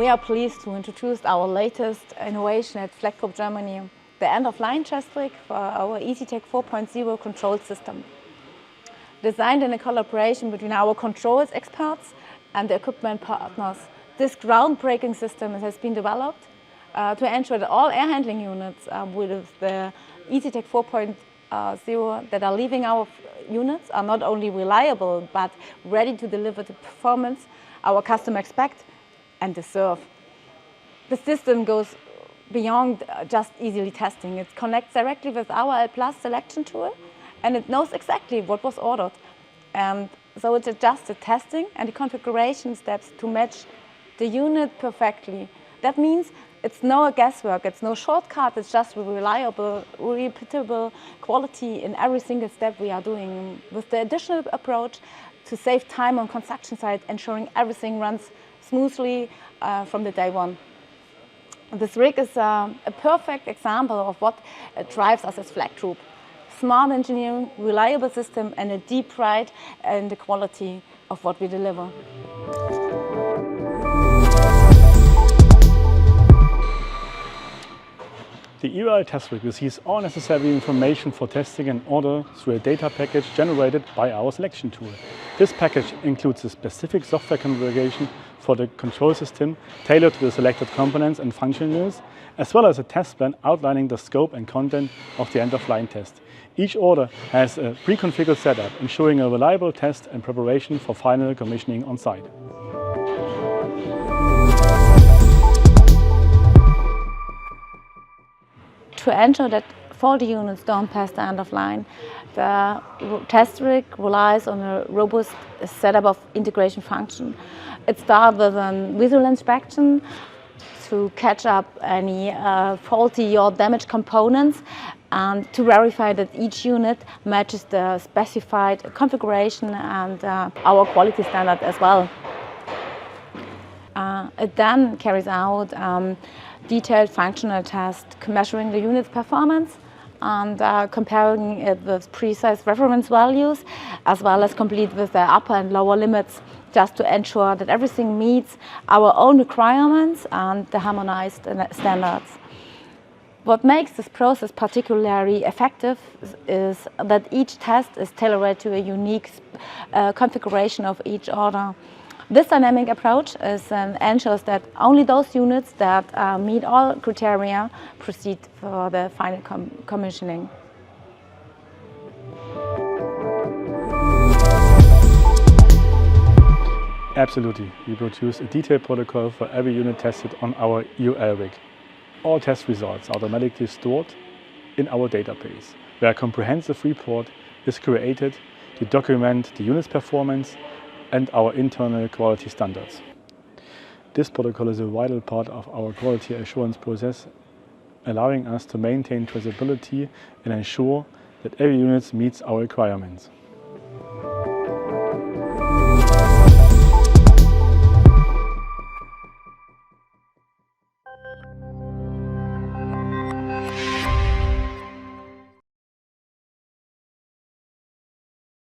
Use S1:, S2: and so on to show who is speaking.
S1: are pleased to introduce our latest innovation at FläktGroup Germany, the end-of-line test rig for our EasyTech 4.0 control system. Designed in a collaboration between our controls experts and the equipment partners, this groundbreaking system has been developed to ensure that all air handling units with the EasyTech 4.0 that are leaving our units are not only reliable but ready to deliver the performance our customers expect and deserve. The system goes beyond just easily testing. It connects directly with our L+ selection tool, and it knows exactly what was ordered. And so it adjusts the testing and the configuration steps to match the unit perfectly. That means it's no guesswork, it's no shortcut, it's just reliable, repeatable quality in every single step we are doing, with the additional approach to save time on construction site, ensuring everything runs smoothly from the day one. This rig is a perfect example of what drives us as FläktGroup. Smart engineering, reliable system, and a deep pride in the quality of what we deliver.
S2: The EUL test rig receives all necessary information for testing and order through a data package generated by our selection tool. This package includes a specific software configuration for the control system tailored to the selected components and function units, as well as a test plan outlining the scope and content of the end-of-line test. Each order has a pre-configured setup, ensuring a reliable test and preparation for final commissioning on site.
S1: To ensure that faulty units don't pass the end of line, the test rig relies on a robust setup of integration function. It starts with a visual inspection to catch up any faulty or damaged components and to verify that each unit matches the specified configuration and our quality standard as well. It then carries out detailed functional test, measuring the unit's performance and comparing it with precise reference values, as well as complete with the upper and lower limits, just to ensure that everything meets our own requirements and the harmonized standards. What makes this process particularly effective is that each test is tailored to a unique configuration of each order. This dynamic approach ensures that only those units that meet all criteria proceed for the final commissioning.
S2: Absolutely. We produce a detailed protocol for every unit tested on our EUL rig. All test results are automatically stored in our database, where a comprehensive report is created to document the unit's performance and our internal quality standards. This protocol is a vital part of our quality assurance process, allowing us to maintain traceability and ensure that every unit meets our requirements.